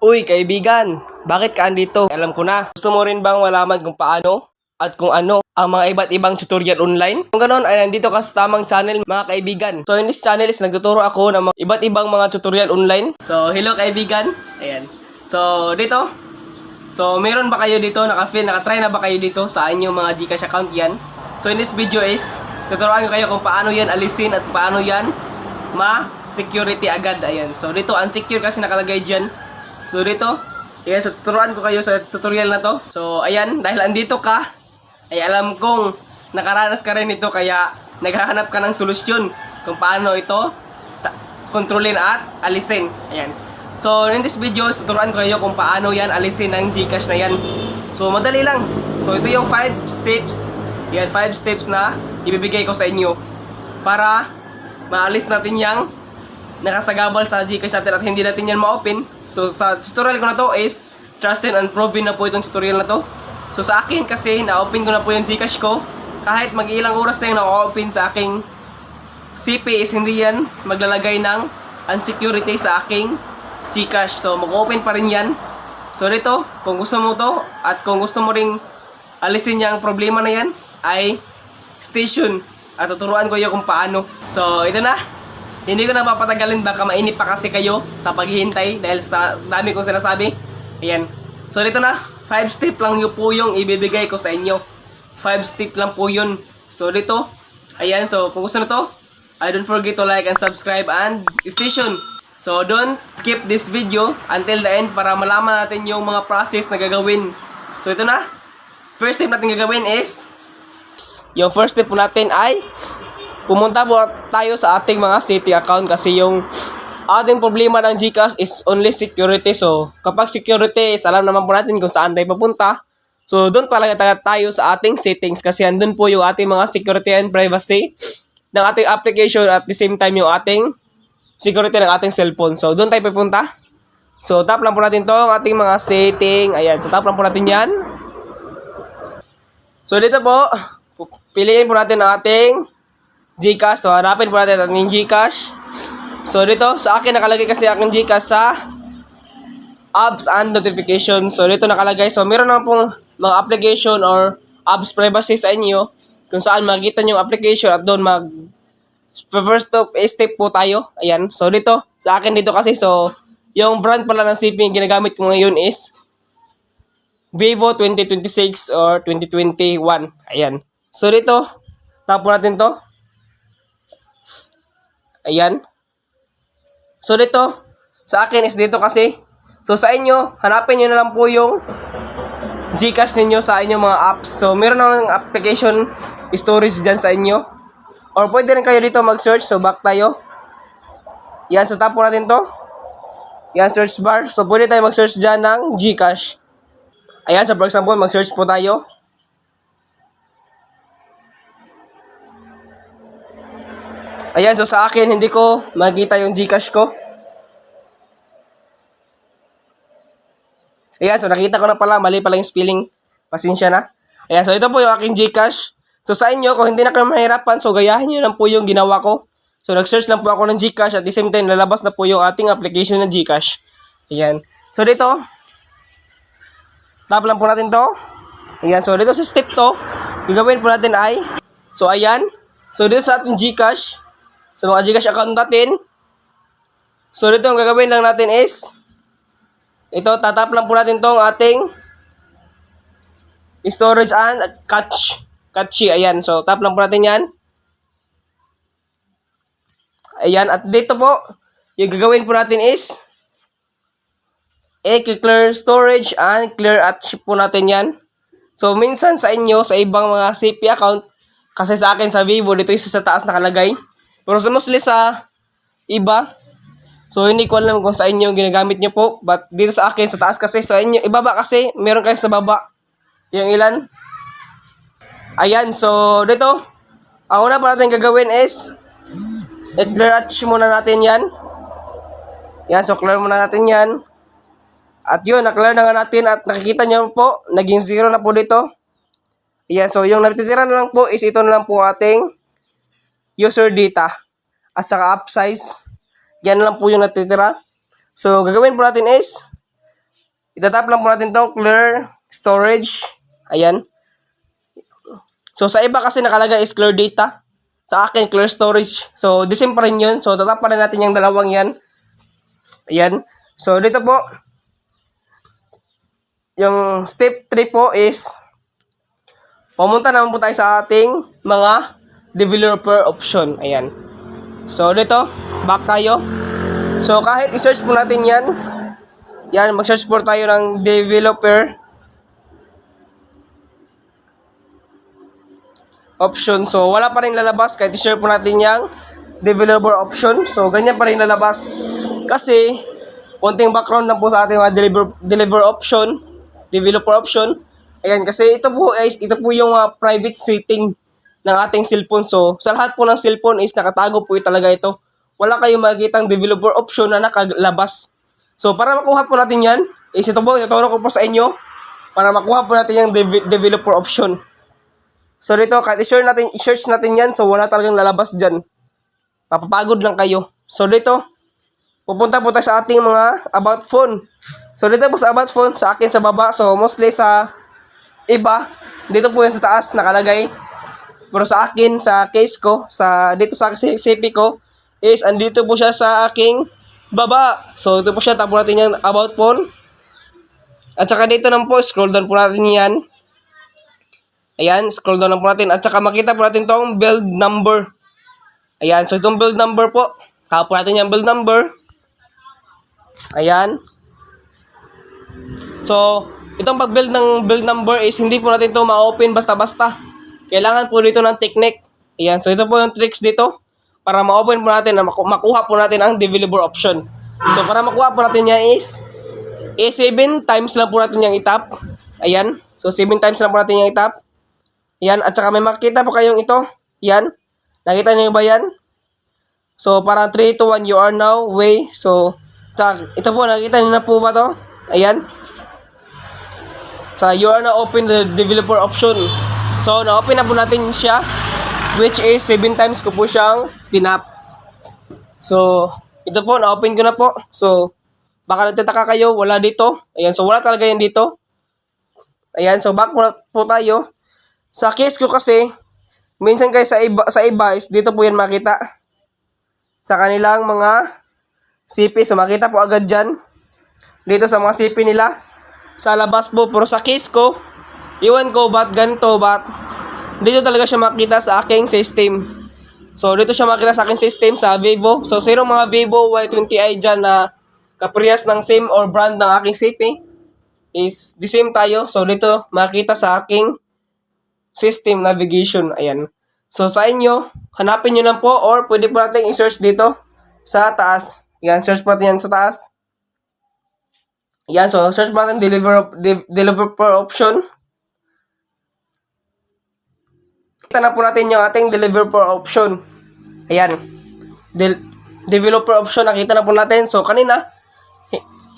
Uy, kaibigan, bakit ka andito? Alam ko na. Gusto mo rin bang malaman kung paano at kung ano ang mga iba't ibang tutorial online? Kung ganoon ay nandito ka sa tamang channel, mga kaibigan. So in this channel is nagtuturo ako ng mga iba't ibang mga tutorial online. So hello kaibigan. Ayan. So dito. So meron ba kayo dito nakatry na ba kayo dito sa inyong mga GCash account yan? So in this video is tuturuan ko kayo kung paano yan alisin at paano yan ma-security agad. Ayan. So dito unsecure kasi nakalagay dyan. So dito, ayan, so tuturuan ko kayo sa tutorial na to. So ayan, dahil andito ka, ay alam kong nakaranas ka rin ito kaya naghahanap ka ng solusyon kung paano ito kontrolin at alisin. Ayan. So in this video, tuturuan ko kayo kung paano yan alisin ng GCash na yan. So madali lang. So ito yung 5 steps. Yan, 5 steps na ibibigay ko sa inyo para maalis natin yung nakasagabal sa GCash natin at hindi natin yan ma-open. So sa tutorial ko na to is trusted and proven na po itong tutorial na to. So sa akin kasi na-open ko na po yung GCash ko. Kahit mag-ilang oras na yung na-open sa aking CP is hindi yan maglalagay ng unsecurity sa aking GCash. So mag-open pa rin yan. So dito, kung gusto mo to at kung gusto mo ring alisin yung problema na yan ay station at tuturuan ko yung kung paano. So ito na. Hindi ko na papatagalin, baka mainip pa kasi kayo sa paghihintay dahil sa dami kong sinasabi. Ayan. So dito na, 5 step lang yun po yung ibibigay ko sa inyo. 5 step lang po yun. So dito, ayan. So kung gusto na to, don't forget to like and subscribe and station. So don't skip this video until the end para malaman natin yung mga process na gagawin. So ito na, first step natin gagawin is, yung first step po natin ay pumunta po tayo sa ating mga setting account kasi yung ating problema ng GCash is only security. So kapag security is alam naman po natin kung saan tayo papunta. So doon pala tayo sa ating settings kasi andun po yung ating mga security and privacy ng ating application at the same time yung ating security ng ating cellphone. So doon tayo pupunta. So tap lang po natin to ang ating mga setting. Ayan, so tap lang po natin yan. So dito po, piliin po natin ang ating GCash. So hanapin po natin ang GCash. So dito, sa akin nakalagay kasi aking GCash sa apps and notifications. So dito nakalagay. So meron naman pong mga application or apps privacy sa inyo kung saan makikita nyo yung application at doon first step po tayo. Ayan. So dito, sa akin dito kasi, so yung brand pala ng CP yung ginagamit ko ngayon is Vivo 2026 or 2021. Ayan. So dito, tap po natin to. Ayan. So dito, sa akin is dito kasi. So sa inyo, hanapin nyo na lang po yung GCash ninyo sa inyong mga apps. So meron ng application storage dyan sa inyo. Or pwede rin kayo dito mag-search. So back tayo. Yan, so tap po natin to. Yan, search bar. So pwede tayo mag-search dyan ng GCash. Ayan, so for example, mag-search po tayo. Ayan, so sa akin, hindi ko makita yung GCash ko. Ayan, so nakita ko na pala, mali pala yung spelling. Pasensya na. Ayan, so ito po yung aking GCash. So sa inyo, kung hindi na kayo mahirapan, so gayahin nyo lang po yung ginawa ko. So nag-search lang po ako ng GCash at the same time, lalabas na po yung ating application ng GCash. Ayan. So dito, tap lang po natin to. Ayan, so dito sa step to, gagawin po natin ay, so ayan. So dito sa ating GCash, sa mga GCash account natin. So dito ang gagawin lang natin is ito, tatap lang po natin tong ating storage and cache. Ayan, so tap lang po natin yan. Ayan, at dito po yung gagawin po natin is clear storage and clear cache po natin yan. So minsan sa inyo, sa ibang mga CP account, kasi sa akin sa Vivo, dito yung sa taas nakalagay. Pero mostly sa iba, so hindi ko alam kung sa inyo ginagamit nyo po. But dito sa akin, sa taas kasi, sa inyo, ibaba kasi, meron kayo sa baba. Yung ilan. Ayan, so dito, ang una pa natin gagawin is, clear cache muna natin yan. Yan, so clear muna natin yan. At yun, na-clear na nga natin at nakikita nyo po, naging 0 na po dito. Ayan, so yung natitira na lang po is ito na lang po ating user data at saka app size. Yan lang po yung natitira. So gagawin po natin is Itatap lang po natin tong clear storage. Ayan. So, sa iba kasi nakalagay is clear data. Sa akin, clear storage. So, the same pa rin yun. So, tatap pa rin natin yung dalawang yan. Ayan. So, dito po, yung step 3 po is, pumunta naman po tayo sa ating mga developer option. Ayan. So, dito, back tayo. So, kahit i-search po natin yan, mag-search po tayo ng developer option. So, wala pa rin lalabas kahit i-share po natin yung developer option. So, ganyan pa rin lalabas. Kasi, konting background lang po sa ating mga developer option. Ayan, kasi ito po yung private setting ng ating cellphone. So, sa lahat po ng cellphone is nakatago po talaga ito. Wala kayong makikitang developer option na nakalabas. So, para makuha po natin yan, is ito po, ituturo ko po sa inyo para makuha po natin yung developer option. So, dito, kahit i-search natin yan, so wala talagang lalabas dyan. Papapagod lang kayo. So, dito, pupunta po tayo sa ating mga about phone. So, dito po sa about phone, sa akin sa baba. So, mostly sa iba, dito po yan sa taas nakalagay. Pero sa akin, sa case ko, dito sa CP ko, is andito po siya sa aking baba. So, ito po siya. Tapo natin yung about phone. At saka dito naman po, scroll down po natin yan. Ayan, scroll down lang po natin. At saka makita po natin tong build number. Ayan, so itong build number po. Kaka po natin yung build number. Ayan. So, itong pag-build ng build number is hindi po natin ito ma-open basta-basta. Kailangan po dito ng technique. Ayan, so ito po yung tricks dito. Para ma-open po natin, makuha po natin ang developer option. So, para makuha po natin yan is 7 times lang po natin yung itap. Ayan, so 7 times lang po natin yung itap. Yan, at saka may makita po kayong ito. Yan. Nakita niyo ba yan? So, parang 3, 2, 1, you are now way. So, ito po, nakita niyo na po ba to? Ayan. So, you are now open the developer option. So, na-open na po natin siya. Which is 7 times ko po siyang tinap. So, ito po, na-open ko na po. So, baka nagtataka kayo, wala dito. Ayan, so wala talaga yan dito. Ayan, so back po tayo. Sa case ko kasi, minsan guys sa iba is dito po yan makita. Sa kanilang mga CP. So makita po agad dyan. Dito sa mga CP nila. Sa labas po. Pero sa case ko, iwan ko ba't ganito, ba't dito talaga siya makita sa aking system. So dito siya makita sa aking system sa Vivo. So zero mga Vivo Y20i dyan na kaparehas ng same or brand ng aking CP is the same tayo. So dito makita sa aking system navigation. Ayan. So, sa inyo, hanapin nyo lang po or pwede po natin i-search dito sa taas. Ayan, search po natin yan sa taas. Ayan, so, search po natin developer option. Kita na po natin yung ating developer option. Ayan. Developer option, nakita na po natin. So, kanina,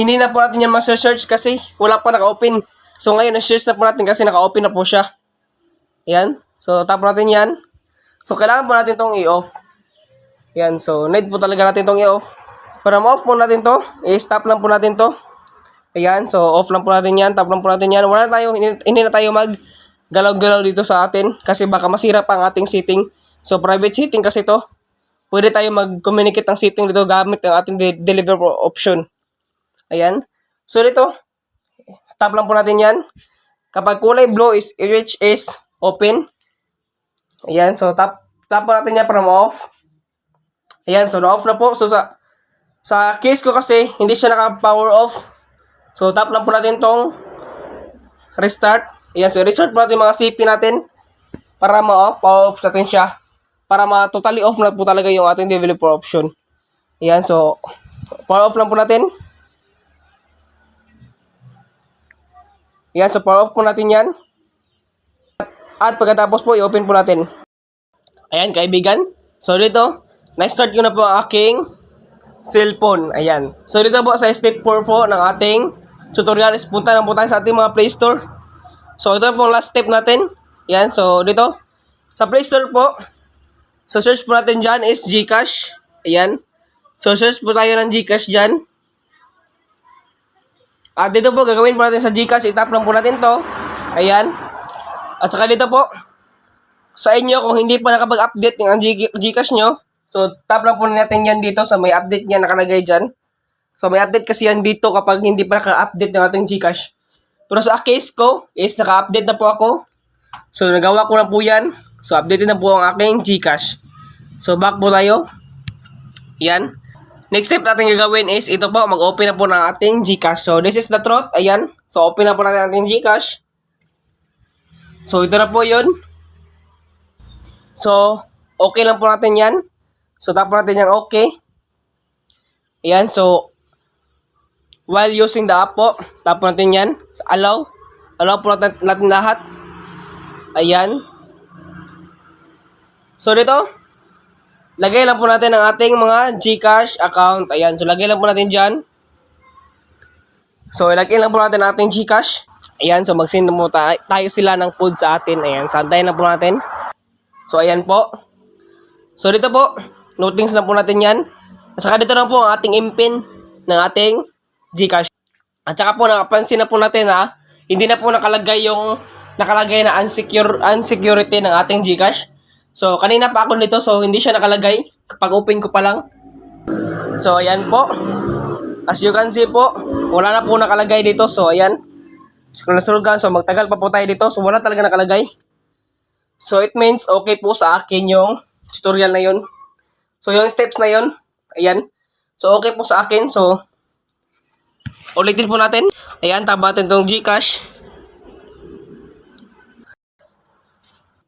hindi na po natin yan ma-search kasi wala pa naka-open. So, ngayon, na-search na po natin kasi naka-open na po siya. Ayan. So, tap natin yan. So, kailangan po natin itong i-off. Ayan. So, need po talaga natin itong i-off. Para ma-off po natin to, i-stop lang po natin to. Ayan. So, off lang po natin yan. Tap lang po natin yan. Wala tayo, hindi na tayo mag-galaw-galaw dito sa atin. Kasi baka masira pa ang ating setting. So, private setting kasi to. Pwede tayo mag-communicate ang setting dito gamit ang ating deliver option. Ayan. So, dito, tap lang po natin yan. Kapag kulay blue is which is open. Ayan, so tap po natin yan para ma-off. Ayan, so na-off na po. So sa case ko kasi, hindi siya naka-power off. So tap lang po natin tong restart. Ayan, so restart po natin mga CP natin para ma-off. Power off natin siya. Para totally off na po talaga yung ating developer option. Ayan, so power off lang po natin. Ayan, so power off po natin yan. At pagkatapos po, i-open po natin. Ayan, kaibigan. So, dito, na-start ko na po ang aking cellphone. Ayan. So, dito po sa step 4 po ng ating tutorial is punta na po tayo sa ating mga Play Store. So, ito po ang last step natin. Ayan. So, dito, sa Play Store po, so, search po natin dyan is Gcash. Ayan. So, search po tayo ng Gcash dyan. At dito po, gagawin po natin sa GCash. I-tap lang po natin to. Ayan. At saka dito po, sa inyo, kung hindi pa nakapag-update yung GCash nyo, so tap lang po natin yan dito sa may update niya nakalagay dyan. So may update kasi yan dito kapag hindi pa naka-update yung ating GCash. Pero sa case ko, is naka-update na po ako. So nagawa ko na po yan. So updated na po ang aking GCash. So back po tayo. Yan. Next step natin gagawin is ito po, mag-open na po ng ating GCash. So this is the truth. Ayan. So open na po natin ang ating GCash. So ito na po yun. So okay lang po natin yan. So tap po natin yung okay. Ayan. So while using the app po, tap po natin yan. So, allow. Allow po natin lahat. Ayan. So dito, lagay lang po natin ang ating mga GCash account. Ayan, so lagay lang po natin dyan. So ilagay lang po natin ang ating GCash. Ayan, so mag-send mo tayo sila ng food sa atin. Ayan, so antayin lang po natin. So ayan po. So dito po, notings na po natin yan. At saka dito na po ang ating impin ng ating GCash. At saka po nakapansin na po natin ha, hindi na po nakalagay na unsecurity ng ating GCash. So, kanina pa ako nito, so hindi siya nakalagay kapag open ko pa lang. So, ayan po. As you can see po, wala na po nakalagay dito. So, ayan. So, magtagal pa po tayo dito. So, wala talaga nakalagay. So, it means okay po sa akin yung tutorial na yun. So, yung steps na yun, ayan. So, okay po sa akin. So, ulitin po natin. Ayan, tabatin tong GCash.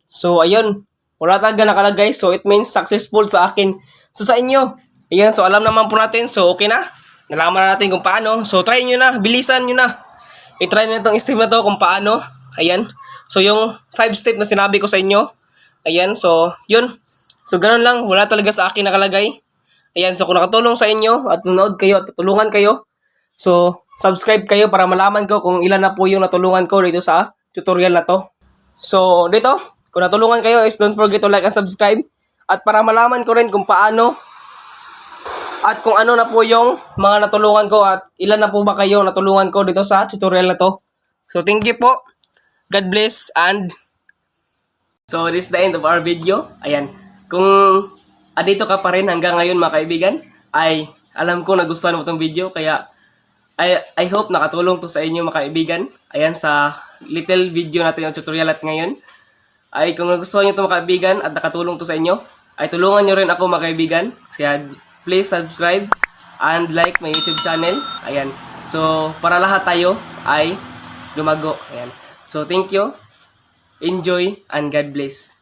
So, ayun. Wala talaga nakalagay. So, it means successful sa akin. So, sa inyo. Ayan. So, alam naman po natin. So, okay na. Nalaman na natin kung paano. So, try nyo na. Bilisan nyo na. I-try nyo itong step na to kung paano. Ayan. So, yung 5 step na sinabi ko sa inyo. Ayan. So, yun. So, ganun lang. Wala talaga sa akin nakalagay. Ayan. So, kung nakatulong sa inyo at nanood kayo at tutulungan kayo, so, subscribe kayo para malaman ko kung ilan na po yung natulungan ko dito sa tutorial na to. So, dito, kung natulungan kayo is don't forget to like and subscribe. At para malaman ko rin kung paano at kung ano na po yung mga natulungan ko at ilan na po ba kayo natulungan ko dito sa tutorial na to. So, thank you po. God bless and so, this is the end of our video. Ayan. Kung andito ka pa rin hanggang ngayon mga kaibigan, ay alam ko nagustuhan mo itong video. Kaya, I hope nakatulong to sa inyo mga kaibigan. Ayan, sa little video natin yung tutorial at ngayon. Ay kung nagustuhan nyo ito mga kaibigan at nakatulong to sa inyo, ay tulungan nyo rin ako mga kaibigan. Kaya please subscribe and like my YouTube channel. Ayan. So, para lahat tayo ay lumago. Ayan. So, thank you. Enjoy and God bless.